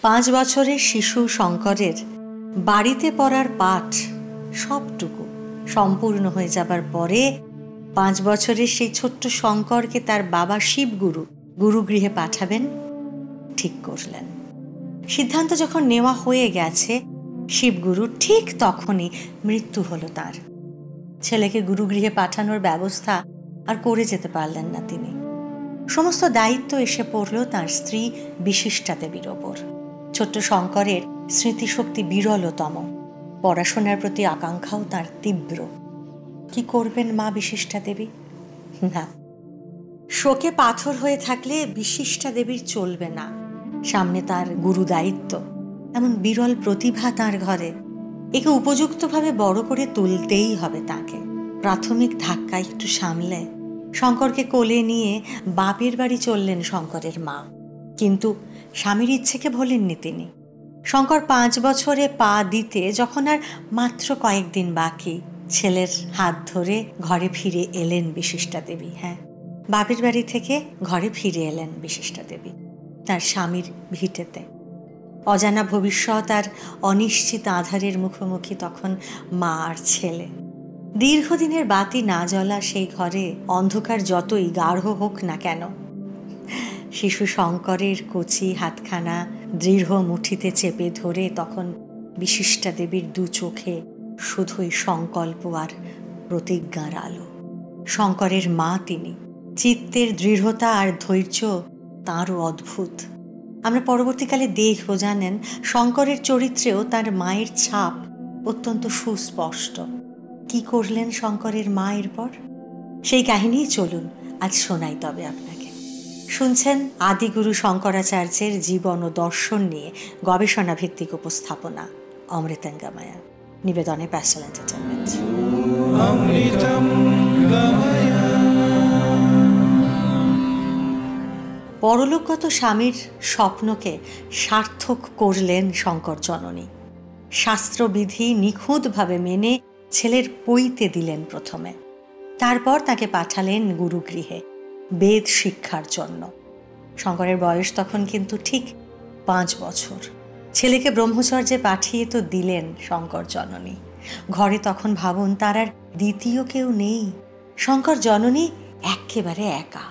5 বছরের শিশু শঙ্করের বাড়িতে পড়ার পাঠ সবটুকু সম্পূর্ণ হয়ে যাবার পরে 5 বছরের সেই ছোট্ট শঙ্করকে তার বাবা শিবগুরু গুরুগৃহে পাঠাবেন ঠিক করলেন। সিদ্ধান্ত যখন নেওয়া হয়ে গেছে, শিবগুরু ঠিক তখনই মৃত্যু হলো তার। ছেলেকে গুরুগৃহে পাঠানোর ব্যবস্থা আর করে যেতে পারলেন না তিনি। সমস্ত দায়িত্ব এসে পড়ল তার স্ত্রী বিশিষ্টা দেবীর ওপর। ছোট্ট শঙ্করের স্মৃতিশক্তি বিরলতম, পড়াশোনার প্রতি আকাঙ্ক্ষাও তার তীব্র। কি করবেন মা বিশিষ্টা দেবী? না, শোকে পাথর হয়ে থাকলে বিশিষ্টা দেবীর চলবে না। সামনে তার গুরু দায়িত্ব, এমন বিরল প্রতিভা তার ঘরে। একে উপযুক্তভাবে বড় করে তুলতেই হবে তাকে। প্রাথমিক ধাক্কা একটু সামলে শঙ্করকে কোলে নিয়ে বাপের বাড়ি চললেন শঙ্করের মা। কিন্তু স্বামীর ইচ্ছেকে ভোলেননি তিনি। শঙ্কর 5 বছরে পা দিতে যখন আর মাত্র কয়েকদিন বাকি, ছেলের হাত ধরে ঘরে ফিরে এলেন বিশিষ্টা দেবী। হ্যাঁ, বাপের বাড়ি থেকে ঘরে ফিরে এলেন বিশিষ্টা দেবী তার স্বামীর ভিটেতে। অজানা ভবিষ্যৎ আর অনিশ্চিত আধারের মুখোমুখি তখন মা আর ছেলে। দীর্ঘদিনের বাতি না জ্বলা সেই ঘরে অন্ধকার যতই গাঢ় হোক না কেন, শিশু শঙ্করের কচি হাতখানা দৃঢ় মুঠিতে চেপে ধরে তখন বিশিষ্টা দেবীর দু চোখে শুধুই সংকল্প আর প্রতিজ্ঞার আলো। শঙ্করের মা তিনি, চিত্তের দৃঢ়তা আর ধৈর্য তাঁরও অদ্ভুত। আমরা পরবর্তীকালে দেখব, জানেন, শঙ্করের চরিত্রেও তার মায়ের ছাপ অত্যন্ত সুস্পষ্ট। কি করলেন শঙ্করের মা এরপর? সেই কাহিনী চলুন আজ শোনাই তবে আপনাকে। শুনছেন আদিগুরু শঙ্করাচার্যের জীবন ও দর্শন নিয়ে গবেষণা ভিত্তিক উপস্থাপনা অমৃতঙ্গময়া, নিবেদনে প্যাস্টেল এন্টারটেইনমেন্ট। পরলোকগত স্বামীর স্বপ্নকে সার্থক করলেন শঙ্কর জননী। শাস্ত্রবিধি নিখুঁতভাবে মেনে ছেলের পৈতে দিলেন প্রথমে, তারপর তাকে পাঠালেন গুরুগৃহে বেদ শিক্ষার জন্য। শঙ্করের বয়স তখন কিন্তু ঠিক 5 বছর। ছেলেকে ব্রহ্মচর্যে পাঠিয়ে তো দিলেন শঙ্কর জননী। ঘরে তখন ভাবুন, তার আর দ্বিতীয় কেউ নেই। শঙ্কর জননী একেবারে একা।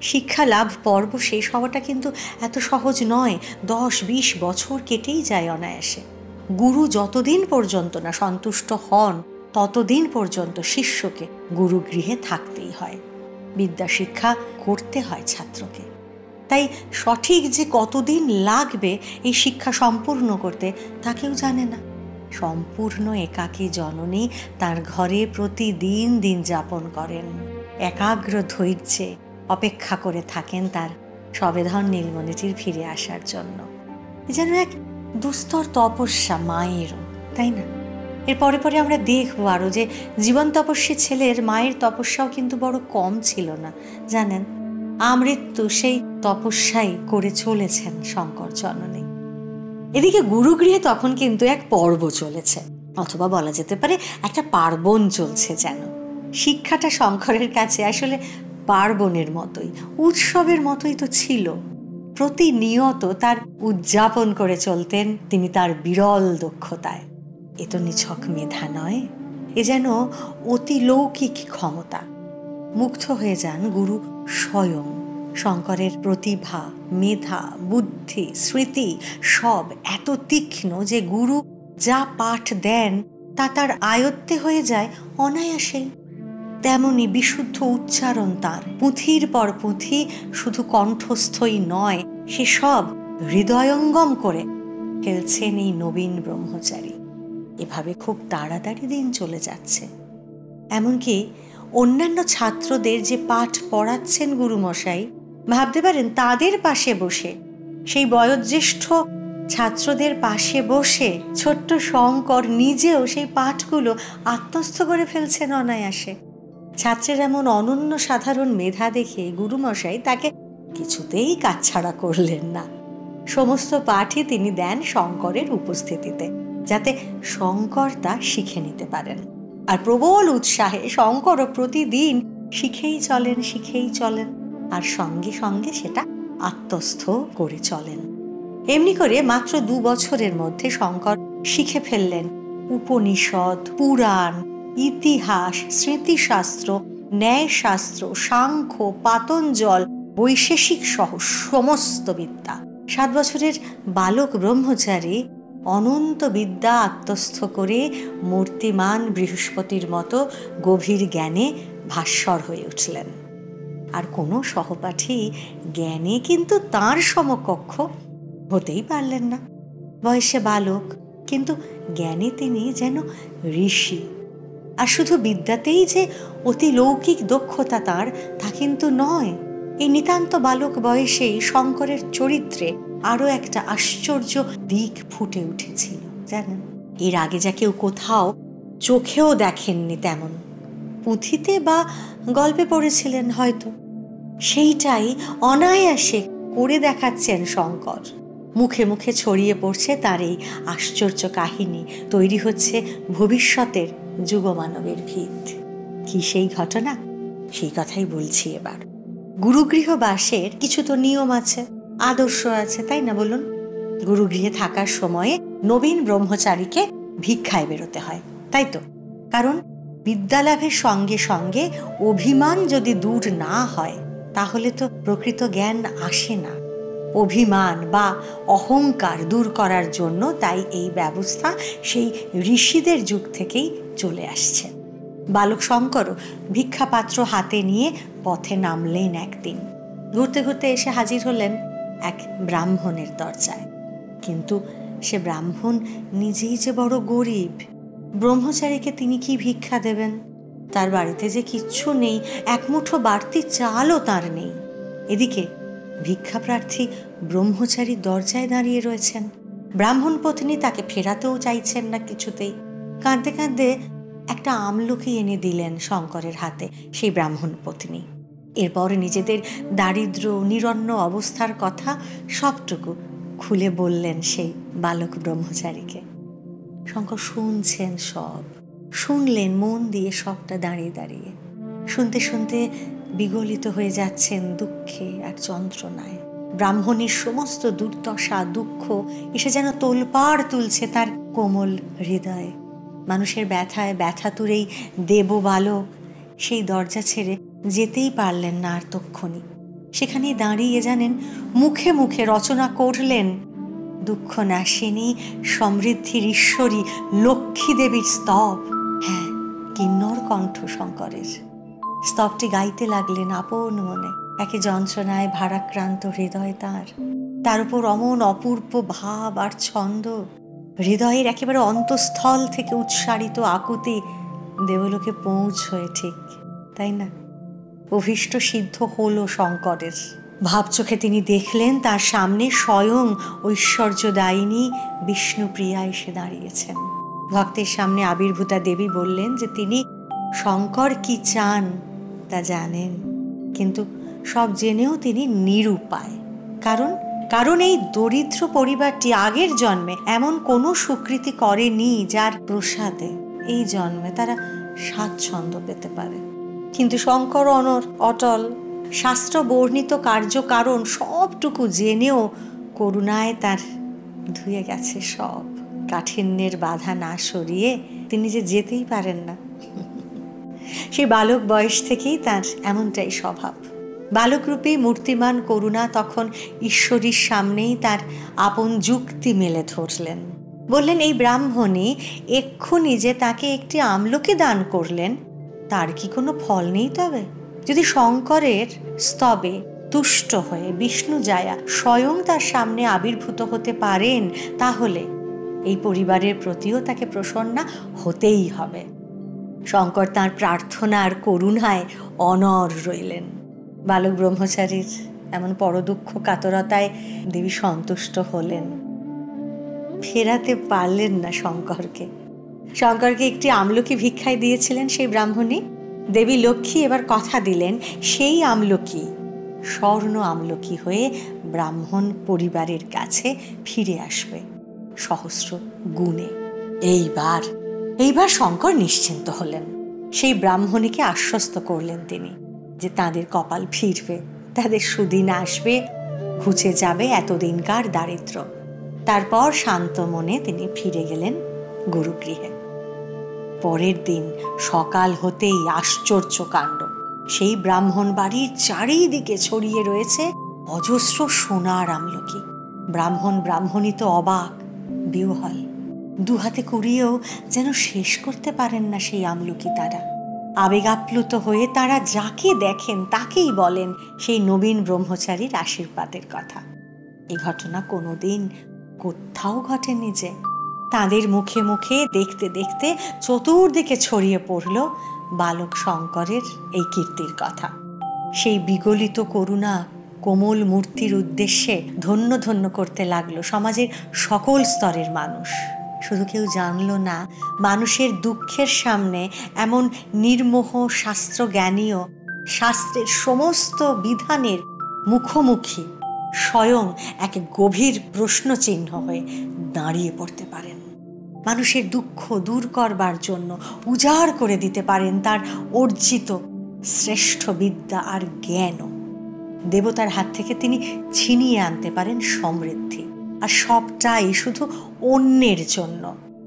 শিক্ষা লাভ পর্ব শেষ হওয়াটা কিন্তু এত সহজ নয়। 10-20 বছর কেটেই যায় অনায়াসে। গুরু যতদিন পর্যন্ত না সন্তুষ্ট হন, ততদিন পর্যন্ত শিষ্যকে গুরুগৃহে থাকতেই হয়। বিদ্যা শিক্ষা করতে হয় ছাত্রকে। তাই সঠিক যে কতদিন লাগবে এই শিক্ষা সম্পূর্ণ করতে তা কেউ জানে না। সম্পূর্ণ একাকী জননী তার ঘরে প্রতিদিন দিন যাপন করেন। একাগ্র ধৈর্যে অপেক্ষা করে থাকেন তার সবেধন নীলমণিটির ফিরে আসার জন্য। যেন এক দুস্তর তপস্যা মায়েরও, তাই না? এর পরে পরে আমরা দেখবো আরও যে জীবন তপস্বী ছেলের মায়ের তপস্যাও কিন্তু বড় কম ছিল না, জানেন। আমৃত্যু সেই তপস্যাই করে চলেছেন শঙ্কর জননী। এদিকে গুরুগৃহে তখন কিন্তু এক পর্ব চলেছে, অথবা বলা যেতে পারে একটা পার্বণ চলছে যেন। শিক্ষাটা শঙ্করের কাছে আসলে পার্বণের মতোই, উৎসবের মতোই তো ছিল। প্রতিনিয়ত তার উদযাপন করে চলতেন তিনি তার বিরল দক্ষতায়। এ তো নিছক মেধা নয়, এ যেন অতিলৌকিক ক্ষমতা। মুগ্ধ হয়ে যান গুরু স্বয়ং। শঙ্করের প্রতিভা, মেধা, বুদ্ধি, স্মৃতি সব এত তীক্ষ্ণ যে গুরু যা পাঠ দেন তা তার আয়ত্তে হয়ে যায় অনায়াসেই। তেমনি বিশুদ্ধ উচ্চারণ তার, পুঁথির পর পুঁথি শুধু কণ্ঠস্থই নয়, সে সব হৃদয়ঙ্গম করে ফেলছেন এই নবীন ব্রহ্মচারী। এভাবে খুব তাড়াতাড়ি দিন চলে যাচ্ছে। এমনকি অন্যান্য ছাত্রদের যে পাঠ পড়াচ্ছেন গুরুমশাই, ভাবতে পারেন তাদের পাশে বসে, সেই বয়োজ্যেষ্ঠ ছাত্রদের পাশে বসে ছোট্ট শঙ্কর নিজেও সেই পাঠগুলো আত্মস্থ করে ফেলছেন অনায়াসে। ছাত্রের এমন অনন্য সাধারণ মেধা দেখে গুরুমশাই তাকে কিছুতেই কাছছাড়া করলেন না। সমস্ত পাঠই তিনি দেন শঙ্করের উপস্থিতিতে, যাতে শঙ্কর তা শিখে নিতে পারেন। আর প্রবল উৎসাহে শঙ্করও প্রতিদিন শিখেই চলেন, আর সঙ্গে সঙ্গে সেটা আত্মস্থ করে চলেন। এমনি করে মাত্র 2 বছরের মধ্যে শঙ্কর শিখে ফেললেন উপনিষদ, পুরাণ, ইতিহাস, স্মৃতিশাস্ত্র, ন্যায়শাস্ত্র, সাংখ্য, পাতঞ্জল, বৈশেষিক সহ সমস্ত বিদ্যা। 7 বছরের বালক ব্রহ্মচারী অনন্ত বিদ্যা আত্মস্থ করে মূর্তিমান বৃহস্পতির মতো গভীর জ্ঞানে ভাস্বর হয়ে উঠলেন। আর কোনো সহপাঠী জ্ঞানে কিন্তু তাঁর সমকক্ষ হতেই পারলেন না। বয়সে বালক, কিন্তু জ্ঞানে তিনি যেন ঋষি। আর শুধু বিদ্যাতেই যে অতি লৌকিক দক্ষতা তাঁর, তা কিন্তু নয়। এই নিতান্ত বালক বয়সেই শঙ্করের চরিত্রে আরও একটা আশ্চর্য দিক ফুটে উঠেছিল জানেন। এর আগে যা কেউ কোথাও চোখেও দেখেননি তেমন, পুঁথিতে বা গল্পে পড়েছিলেন হয়তো, সেইটাই অনায়াসে করে দেখাচ্ছেন শঙ্কর। মুখে মুখে ছড়িয়ে পড়ছে তার এই আশ্চর্য কাহিনী, তৈরি হচ্ছে ভবিষ্যতের যুগমানবের ভিত। কি সেই ঘটনা? সেই কথাই বলছি এবার। গুরুগৃহবাসের কিছু তো নিয়ম আছে, আদর্শ আছে, তাই না বলুন? গুরুগৃহে থাকার সময়ে নবীন ব্রহ্মচারীকে ভিক্ষায় বেরোতে হয়, তাই তো? কারণ বিদ্যালাভের সঙ্গে সঙ্গে অভিমান যদি দূর না হয়, তাহলে তো প্রকৃত জ্ঞান আসে না। অভিমান বা অহংকার দূর করার জন্য তাই এই ব্যবস্থা সেই ঋষিদের যুগ থেকেই চলে আসছে। বালক শঙ্করও ভিক্ষাপাত্র হাতে নিয়ে পথে নামলেন একদিন। ঘুরতে ঘুরতে এসে হাজির হলেন এক ব্রাহ্মণের দরজায়। কিন্তু সে ব্রাহ্মণ নিজেই যে বড় গরিব, ব্রহ্মচারীকে তিনি কি ভিক্ষা দেবেন? তার বাড়িতে যে কিচ্ছু নেই, এক মুঠো বাড়তি চালও তার নেই। এদিকে ভিক্ষাপ্রার্থী ব্রহ্মচারী দরজায় দাঁড়িয়ে রয়েছেন। ব্রাহ্মণ পত্নী তাকে ফেরাতেও চাইছেন না কিছুতেই। কাঁদতে কাঁদতে একটা আমলকি এনে দিলেন শঙ্করের হাতে সেই ব্রাহ্মণ পত্নী। এরপর নিজেদের দারিদ্র নিরন্ন অবস্থার কথা সবটুকু খুলে বললেন সেই বালক ব্রহ্মচারীকে। শঙ্কর শুনছেন, সব শুনলেন মন দিয়ে, সবটা দাঁড়িয়ে দাঁড়িয়ে শুনতে শুনতে বিগলিত হয়ে যাচ্ছেন দুঃখে আর যন্ত্রণায়। ব্রাহ্মণের সমস্ত দুর্দশা দুঃখ এসে যেন তোলপাড় তুলছে তার কোমল হৃদয়ে। মানুষের ব্যথায় ব্যথা তুরেই দেব বালক সেই দরজা ছেড়ে যেতেই পারলেন না আর তক্ষণি। সেখানেই দাঁড়িয়ে জানেন মুখে মুখে রচনা করলেন দুঃখ নাশিনী সমৃদ্ধির ঈশ্বরী লক্ষ্মী দেবীর স্তব। হ্যাঁ, কিন্নর কণ্ঠ শঙ্করের। স্তবটি গাইতে লাগলেন আপন মনে। একে যন্ত্রণায় ভারাক্রান্ত হৃদয় তার উপর অমন অপূর্ব ভাব আর ছন্দ। হৃদয়ের একেবারে অন্তঃস্থল থেকে উৎসারিত আকুতি দেবলোকে পৌঁছয় ঠিক, তাই না? অভীষ্ট সিদ্ধ হলো শঙ্করের। ভাবচোখে তিনি দেখলেন তার সামনে স্বয়ং ঐশ্বর্যদায়িনী বিষ্ণুপ্রিয়া এসে দাঁড়িয়েছেন। ভক্তের সামনে আবির্ভূতা দেবী বললেন যে তিনি শঙ্কর কি চান তা জানেন, কিন্তু সব জেনেও তিনি নিরুপায়। কারণ এই দরিদ্র পরিবারটি আগের জন্মে এমন কোনো সুকৃতি করেনি যার প্রসাদে এই জন্মে তারা স্বাচ্ছন্দ্য পেতে পারে। কিন্তু শঙ্কর অটল, শাস্ত্র বর্ণিত কার্যকারণ সবটুকু জেনেও করুণায় তার ধুয়ে গেছে সব। কাঠিন্যের বাধা না সরিয়ে তিনি যে যেতেই পারেন না। সেই বালক বয়স থেকেই তার এমনটাই স্বভাব। বালকরূপী মূর্তিমান করুণা তখন ঈশ্বরীর সামনেই তার আপন যুক্তি মেলে ধরলেন। বললেন এই ব্রাহ্মণী এক্ষুনি যে তাকে একটি আমলকি দান করলেন, তার কি কোনো ফল নেই? তবে যদি শঙ্করের স্তবে তুষ্ট হয়ে বিষ্ণু জায়া স্বয়ং তার সামনে আবির্ভূত হতে পারেন, তাহলে এই পরিবারের প্রতিও তাকে প্রসন্না হতেই হবে। শঙ্কর তাঁর প্রার্থনার করুণায় অনড় রইলেন। বালক ব্রহ্মচারীর এমন পরদুঃখ কাতরতায় দেবী সন্তুষ্ট হলেন। ফেরাতে পারলেন না শঙ্করকে। একটি আমলকি ভিক্ষায় দিয়েছিলেন সেই ব্রাহ্মণী। দেবী লক্ষ্মী এবার কথা দিলেন সেই আমলকি স্বর্ণ আমলকি হয়ে ব্রাহ্মণ পরিবারের কাছে ফিরে আসবে সহস্র গুণে। এইবার শঙ্কর নিশ্চিন্ত হলেন। সেই ব্রাহ্মণীকে আশ্বস্ত করলেন তিনি যে তাদের কপাল ফিরবে, তাদের সুদিন আসবে, ঘুচে যাবে এতদিনকার দারিদ্র্য। তারপর শান্ত মনে তিনি ফিরে গেলেন গুরুগৃহে। পরের দিন সকাল হতেই আশ্চর্য কাণ্ড। সেই ব্রাহ্মণ বাড়ির চারিদিকে ছড়িয়ে রয়েছে অজস্র সোনার আমলকি। ব্রাহ্মণ ব্রাহ্মণী তো অবাক, বিহ্বল, দুহাতে কুড়িয়েও যেন শেষ করতে পারেন না সেই আমলকি। তারা আবেগাপ্লুত হয়ে তারা যাকে দেখেন তাকেই বলেন সেই নবীন ব্রহ্মচারীর আশীর্বাদের কথা। এই ঘটনা কোনোদিন কোথাও ঘটেনি যে। তাদের মুখে মুখে দেখতে দেখতে চতুর্দিকে ছড়িয়ে পড়ল বালক শঙ্করের এই কীর্তির কথা। সেই বিগলিত করুণা কোমল মূর্তির উদ্দেশ্যে ধন্য ধন্য করতে লাগলো সমাজের সকল স্তরের মানুষ। শুধু কেউ জানল না, মানুষের দুঃখের সামনে এমন নির্মোহ শাস্ত্রজ্ঞানীও শাস্ত্রের সমস্ত বিধানের মুখোমুখি স্বয়ং এক গভীর প্রশ্নচিহ্ন হয়ে দাঁড়িয়ে পড়তে পারেন। মানুষের দুঃখ দূর করবার জন্য উজাড় করে দিতে পারেন তার অর্জিত শ্রেষ্ঠ বিদ্যা আর জ্ঞানও। দেবতার হাত থেকে তিনি ছিনিয়ে আনতে পারেন সমৃদ্ধি, আর সবটাই শুধু অন্যের জন্য।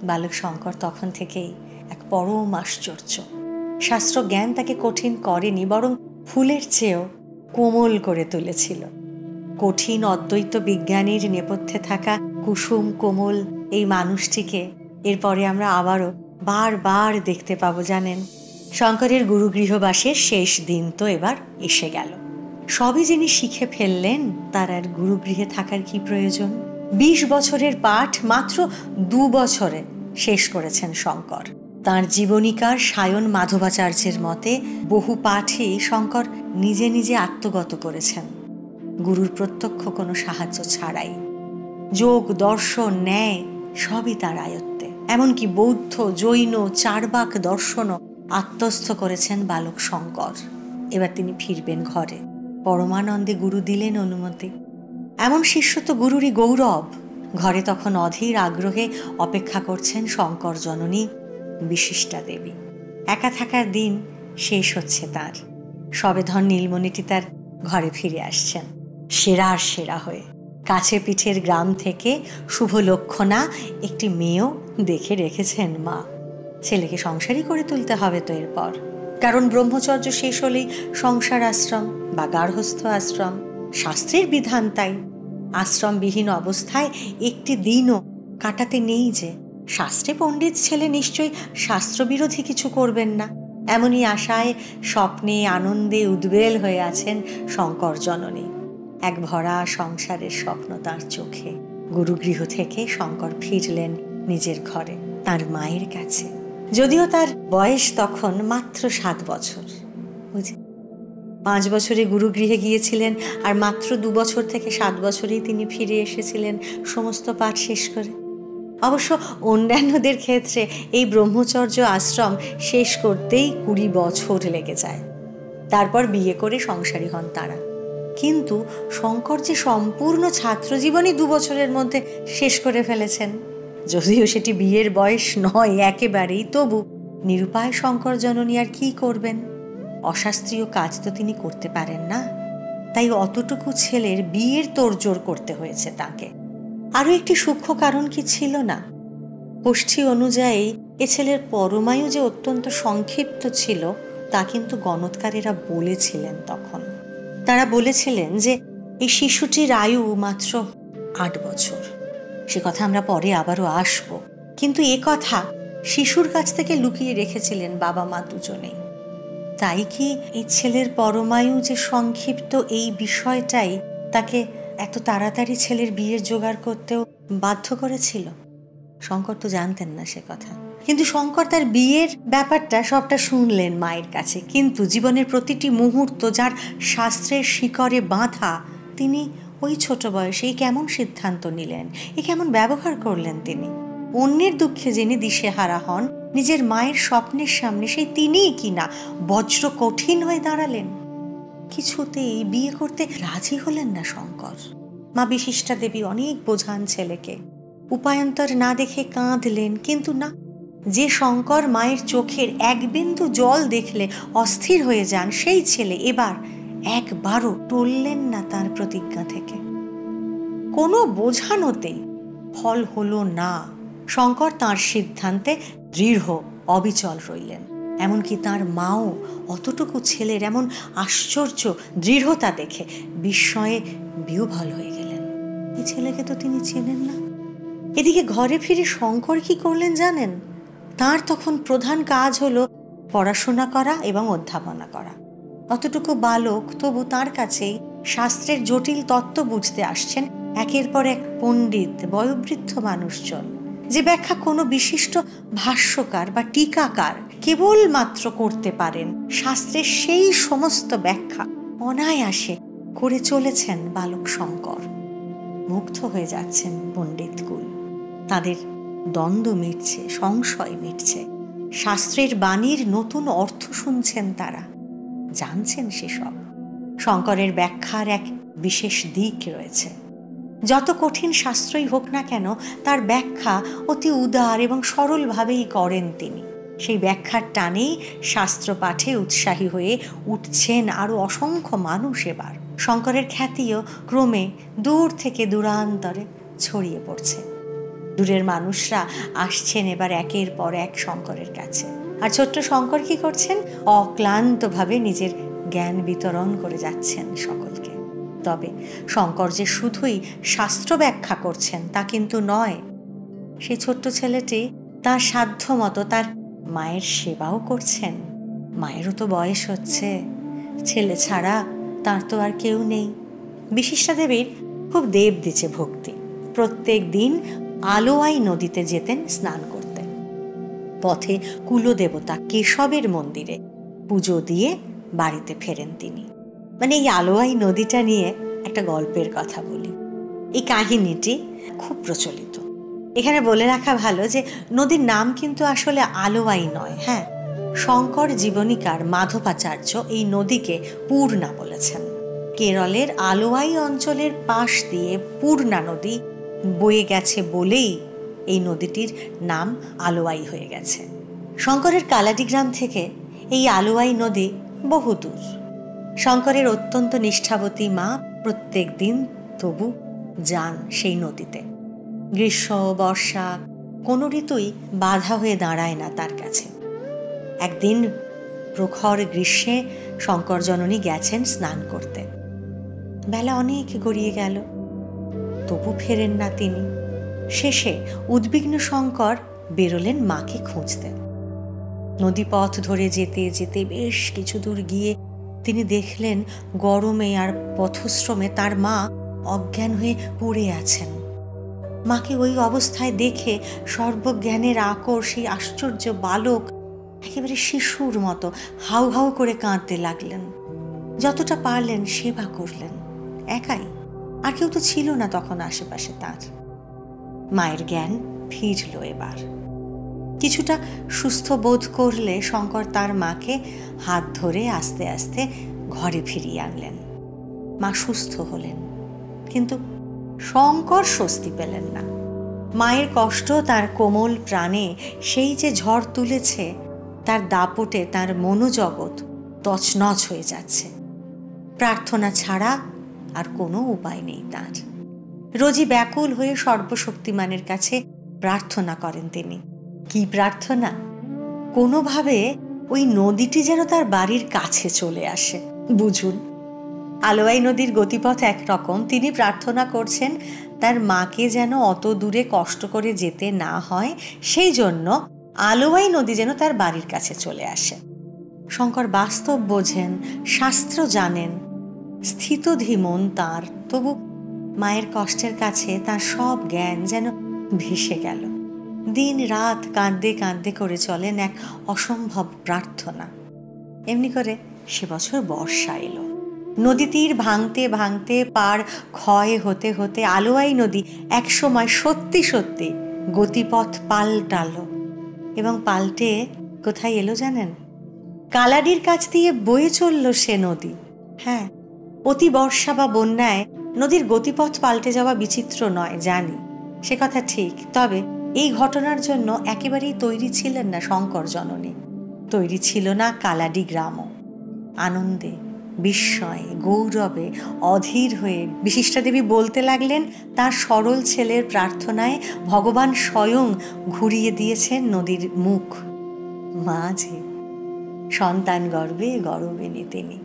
বালক শঙ্কর তখন থেকেই এক পরম আশ্চর্য। শাস্ত্র জ্ঞান তাকে কঠিন করেনি, বরং ফুলের চেয়েও কোমল করে তুলেছিল। কঠিন অদ্বৈত বিজ্ঞানীর নেপথ্যে থাকা কুসুম কোমল এই মানুষটিকে এরপরে আমরা আবারও বারবার দেখতে পাবো। জানেন, শঙ্করের গুরুগৃহবাসের শেষ দিন তো এবার এসে গেল। সবই যিনি শিখে ফেললেন, তার আর গুরুগৃহে থাকার কি প্রয়োজন? 20 বছরের পাঠ মাত্র 2 বছরে শেষ করেছেন শঙ্কর। তাঁর জীবনীকার সায়ন মাধবাচার্যের মতে বহু পাঠই শঙ্কর নিজে নিজে আত্মগত করেছেন, গুরুর প্রত্যক্ষ কোনো সাহায্য ছাড়াই। যোগ, দর্শন, ন্যায় সবই তার আয়ত্তে। এমনকি বৌদ্ধ, জৈন, চার্বাক দর্শনও আত্মস্থ করেছেন বালক শঙ্কর। এবার তিনি ফিরবেন ঘরে। পরমানন্দে গুরু দিলেন অনুমতি। এমন শিষ্য তো গুরুরই গৌরব। ঘরে তখন অধীর আগ্রহে অপেক্ষা করছেন শঙ্কর জননী বিশিষ্টা দেবী। একা থাকার দিন শেষ হচ্ছে তার। সবেধন নীলমণিটি তার ঘরে ফিরে আসছেন সেরার সেরা হয়ে। কাছে পিঠের গ্রাম থেকে শুভ লক্ষণা একটি মেয়েও দেখে রেখেছেন মা। ছেলেকে সংসারই করে তুলতে হবে তো এরপর, কারণ ব্রহ্মচর্য শেষ হলেই সংসার আশ্রম বা গার্হস্থ আশ্রম। শাস্ত্রের বিধান তাই। আশ্রমবিহীন অবস্থায় একটি দিনও কাটাতে নেই যে। শাস্ত্রে পণ্ডিত ছেলে নিশ্চয়ই শাস্ত্রবিরোধী কিছু করবেন না, এমনই আশায় স্বপ্নে আনন্দে উদ্বেল হয়ে আছেন শঙ্কর জননী। এক ভরা সংসারের স্বপ্ন তাঁর চোখে। গুরুগৃহ থেকে শঙ্কর ফিরলেন নিজের ঘরে, তার মায়ের কাছে। যদিও তার বয়স তখন মাত্র 7 বছর। 5 বছরে গুরুগৃহে গিয়েছিলেন, আর মাত্র 2 বছর থেকে 7 বছরেই তিনি ফিরে এসেছিলেন সমস্ত পাঠ শেষ করে। অবশ্য অন্যান্যদের ক্ষেত্রে এই ব্রহ্মচর্য আশ্রম শেষ করতেই 20 বছর লেগে যায়। তারপর বিয়ে করে সংসারী হন তারা। কিন্তু শঙ্কর যে সম্পূর্ণ ছাত্রজীবনই 2 বছরের মধ্যে শেষ করে ফেলেছেন। যদিও সেটি বিয়ের বয়স নয় একেবারেই, তবু নিরুপায় শঙ্কর জননী আর কি করবেন? অশাস্ত্রীয় কাজ তো তিনি করতে পারেন না। তাই অতটুকু ছেলের বিয়ের তোড়জোড় করতে হয়েছে তাকে। আরও একটি সূক্ষ্ম কারণ কি ছিল না? গোষ্ঠী অনুযায়ী এ ছেলের পরমায়ু যে অত্যন্ত সংক্ষিপ্ত ছিল তা কিন্তু গণৎকারেরা বলেছিলেন তখন। তারা বলেছিলেন যে এই শিশুটির আয়ু মাত্র 8 বছর। সে কথা আমরা পরে আবারও আসব। কিন্তু এ কথা শিশুর কাছ থেকে লুকিয়ে রেখেছিলেন বাবা মা দুজনেই। তাই কি এই ছেলের পরমায়ু যে সংক্ষিপ্ত এই বিষয়টাই তাকে এত তাড়াতাড়ি ছেলের বিয়ের জোগাড় করতেও বাধ্য করেছিল? শঙ্কর তো জানতেন না সে কথা। কিন্তু শঙ্কর তার বিয়ের ব্যাপারটা সবটা শুনলেন মায়ের কাছে। কিন্তু জীবনের প্রতিটি মুহূর্ত যার শাস্ত্রের শিকড়ে বাঁধা, তিনি ওই ছোট বয়সেই কেমন সিদ্ধান্ত নিলেন, এ কেমন ব্যবহার করলেন তিনি? অন্যের দুঃখে যিনি দিশেহারা হন, নিজের মায়ের স্বপ্নের সামনে সেই তিনিই কিনা বজ্র কঠিন হয়ে দাঁড়ালেন। কিছুতেই বিয়ে করতে রাজি হলেন না শঙ্কর। মা বিশিষ্টা দেবী অনেক বোঝান ছেলেকে, উপায়ন্তর না দেখে কাঁদলেন। কিন্তু না, যে শঙ্কর মায়ের চোখের এক বিন্দু জল দেখলে অস্থির হয়ে যান, সেই ছেলে এবার একবারও টললেন না তার প্রতিজ্ঞা থেকে। কোনো বোঝানোতেই ফল হলো না। শঙ্কর তাঁর সিদ্ধান্তে দৃঢ় অবিচল রইলেন। এমনকি তাঁর মাও অতটুকু ছেলের এমন আশ্চর্য দৃঢ়তা দেখে বিস্ময়ে বিহ্বল হয়ে গেলেন। এই ছেলেকে তো তিনি চেনেন না। এদিকে ঘরে ফিরে শঙ্কর কি করলেন জানেন? তার তখন প্রধান কাজ হলো পড়াশোনা করা এবং অধ্যাপনা করা। অতটুকু বালক, তবু তার কাছেই শাস্ত্রের জটিল তত্ত্ব বুঝতে আসছেন একের পর এক পণ্ডিত, বয়োবৃদ্ধ মানুষজন, যে ব্যাখ্যা কোনো বিশিষ্ট ভাষ্যকার বা টিকাকার কেবলমাত্র করতে পারেন। শাস্ত্রের সেই সমস্ত ব্যাখ্যা অনায়াসে করে চলেছেন বালক শঙ্কর। মুগ্ধ হয়ে যাচ্ছেন পণ্ডিতকুল। তাদের দ্বন্দ্ব মিটছে, সংশয় মিটছে। শাস্ত্রের বাণীর নতুন অর্থ শুনছেন তারা, জানছেন সেসব। শঙ্করের ব্যাখ্যার এক বিশেষ দিক রয়েছে। যত কঠিন শাস্ত্রই হোক না কেন, তার ব্যাখ্যা অতি উদার এবং সরলভাবেই করেন তিনি। সেই ব্যাখ্যার টানেই শাস্ত্র পাঠে উৎসাহী হয়ে উঠছেন আরও অসংখ্য মানুষ। এবার শঙ্করের খ্যাতিও ক্রমে দূর থেকে দূরান্তরে ছড়িয়ে পড়ছে। দূরের মানুষরা আসছেন এবার একের পর এক শঙ্করের কাছে। আর ছোট্ট শঙ্কর কি করছেন? অক্লান্তভাবে নিজের জ্ঞান বিতরণ করে যাচ্ছেন সকলকে। তবে শঙ্কর যে শুধুই শাস্ত্র ব্যাখ্যা করছেন তা কিন্তু নয়। সেই ছোট্ট ছেলেটি তার সাধ্য মতো তার মায়ের সেবাও করছেন। মায়েরও তো বয়স হচ্ছে, ছেলে ছাড়া তার তো আর কেউ নেই। বিশিষ্টা দেবীর খুব দেব দিছে ভক্তি। প্রত্যেক দিন আলোয়াই নদীতে যেতেন স্নান করতে। পথে কুলদেবতা কেশবের মন্দিরে পুজো দিয়ে বাড়িতে ফেরেন তিনি। মানে এই আলোয়াই নদীটা নিয়ে একটা গল্পের কথা বলি। এই কাহিনীটি খুব প্রচলিত। এখানে বলে রাখা ভালো যে নদীর নাম কিন্তু আসলে আলোয়াই নয়। হ্যাঁ, শঙ্কর জীবনীকার মাধবাচার্য এই নদীকে পূর্ণা বলেছেন। কেরলের আলোয়াই অঞ্চলের পাশ দিয়ে পূর্ণা নদী বয়ে গেছে বলেই এই নদীটির নাম আলোয়াই হয়ে গেছে। শঙ্করের কালাডি গ্রাম থেকে এই আলোয়াই নদী বহুদূর। শঙ্করের অত্যন্ত নিষ্ঠাবতী মা প্রত্যেক দিন তবু যান সেই নদীতে। গ্রীষ্ম, বর্ষা কোনো ঋতুই বাধা হয়ে দাঁড়ায় না তার কাছে। একদিন প্রখর গ্রীষ্মে শঙ্কর জননী গেছেন স্নান করতে। বেলা অনেক গড়িয়ে গেল, তবু ফেরেন না তিনি। শেষে উদ্বিগ্ন শঙ্কর বেরোলেন মাকে খুঁজতে। নদীপথ ধরে যেতে যেতে বেশ কিছু দূর গিয়ে তিনি দেখলেন গরমে আর পথশ্রমে তার মা অজ্ঞান হয়ে পড়ে আছেন। মাকে ওই অবস্থায় দেখে সর্বজ্ঞানের আকর সেই আশ্চর্য বালক একেবারে শিশুর মতো হাউ হাউ করে কাঁদতে লাগলেন। যতটা পারলেন সেবা করলেন, একাই, আর কেউ তো ছিল না তখন আশেপাশে তার। মায়ের জ্ঞান ফিরল এবার। কিছুটা সুস্থ বোধ করলে শঙ্কর তার মাকে হাত ধরে আস্তে আস্তে ঘরে ফিরিয়ে আনলেন। মা সুস্থ হলেন, কিন্তু শঙ্কর স্বস্তি পেলেন না। মায়ের কষ্ট তার কোমল প্রাণে সেই যে ঝড় তুলেছে, তার দাপটে তার মনোজগৎ তছনছ হয়ে যাচ্ছে। প্রার্থনা ছাড়া আর কোনো উপায় নেই তার। রোজই ব্যাকুল হয়ে সর্বশক্তিমানের কাছে প্রার্থনা করেন তিনি। কি প্রার্থনা? কোনোভাবে ওই নদীটি যেন তার বাড়ির কাছে চলে আসে। বুঝুন, আলোয়াই নদীর গতিপথ একরকম, তিনি প্রার্থনা করছেন তার মাকে যেন অত দূরে কষ্ট করে যেতে না হয়, সেই জন্য আলোয়াই নদী যেন তার বাড়ির কাছে চলে আসে। শঙ্কর বাস্তব বোঝেন, শাস্ত্র জানেন, স্থিতধীমন তাঁর, তবু মায়ের কষ্টের কাছে তার সব জ্ঞান যেন ভেসে গেল। দিন রাত কাঁদতে কাঁদতে করে চলেন এক অসম্ভব প্রার্থনা। এমনি করে সে বছর বর্ষা এলো। নদী তীর ভাঙতে ভাঙতে পার ক্ষয় হতে হতে আলোয়াই নদী একসময় সত্যি সত্যি গতিপথ পাল্টালো, এবং পাল্টে কোথায় এলো জানেন? কালাডির কাছ দিয়ে বয়ে চলল সে নদী। হ্যাঁ, অতি বর্ষা বা বন্যায় নদীর গতিপথ পাল্টে যাওয়া বিচিত্র নয়, জানি, সে কথা ঠিক। তবে এই ঘটনার জন্য একেবারেই তৈরি ছিলেন না শঙ্কর জননী, তৈরি ছিল না কালাডি গ্রামও। আনন্দে বিস্ময়ে গৌরবে অধীর হয়ে বিশিষ্টা দেবী বলতে লাগলেন তার সরল ছেলের প্রার্থনায় ভগবান স্বয়ং ঘুরিয়ে দিয়েছেন নদীর মুখ। মাঝে সন্তান গর্বে গরবিনী তিনি,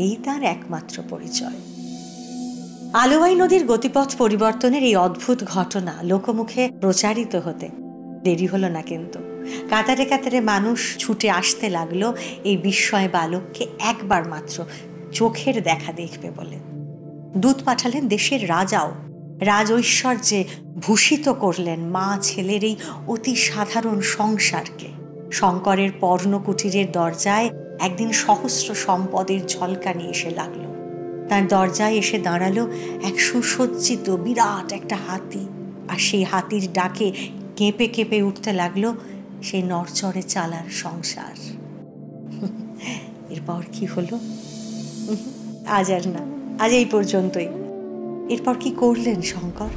এই তার একমাত্র পরিচয়। আলোয়াই নদীর গতিপথ পরিবর্তনের এই অদ্ভুত ঘটনা লোকমুখে প্রচারিত হতে দেরি হলো না, কিন্তু কাতারে কাতারে মানুষ ছুটে আসতে লাগলো এই বিস্ময় বালককে একবার মাত্র চোখের দেখা দেখবে বলে। দূত পাঠালেন দেশের রাজাও, রাজ ঐশ্বর্যে ভূষিত করলেন মা ছেলের এই অতি সাধারণ সংসারকে। শঙ্করের পর্ণকুটিরের দরজায় একদিন সহস্র সম্পদের ঝলকানি এসে লাগলো। তার দরজায় এসে দাঁড়ালো এক সুসজ্জিত বিরাট একটা হাতি, আর সেই হাতির ডাকে কেঁপে কেঁপে উঠতে লাগলো সেই নরচরে চালার সংসার। এরপর কি হলো আজ আর না, আজ এই পর্যন্তই। এরপর কি করলেন শঙ্কর?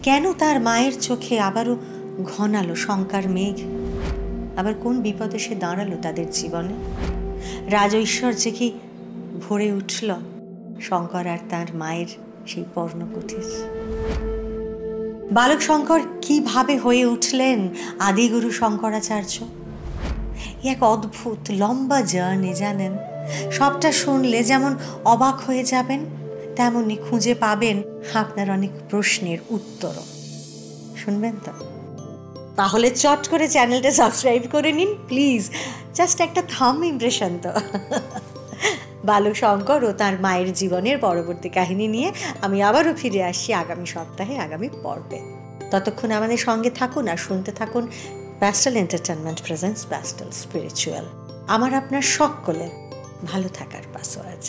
কেন তার মায়ের চোখে আবারও ঘনালো শঙ্কার মেঘ? আবার কোন বিপদে সে দাঁড়ালো তাদের জীবনে? রাজ ঐশ্বর্যে কি ভরে উঠল শঙ্কর আর তার মায়ের সেই পর্ণকুটির? বালক শঙ্কর কিভাবে হয়ে উঠলেন আদিগুরু শঙ্করাচার্য? এক অদ্ভুত লম্বা জার্নি, জানেন। সবটা শুনলে যেমন অবাক হয়ে যাবেন, তেমনি খুঁজে পাবেন আপনার অনেক প্রশ্নের উত্তরও। শুনবেন তো? তাহলে চট করে চ্যানেলটা সাবস্ক্রাইব করে নিন প্লিজ, জাস্ট একটা থাম ইমপ্রেশন তো। বালক শঙ্কর ও তার মায়ের জীবনের পরবর্তী কাহিনী নিয়ে আমি আবারও ফিরে আসছি আগামী সপ্তাহে, আগামী পর্বে। ততক্ষণ আমাদের সঙ্গে থাকুন আর শুনতে থাকুন pastel entertainment presents pastel spiritual. আমার আপনার সকলের ভালো থাকার পাসওয়ার্ড।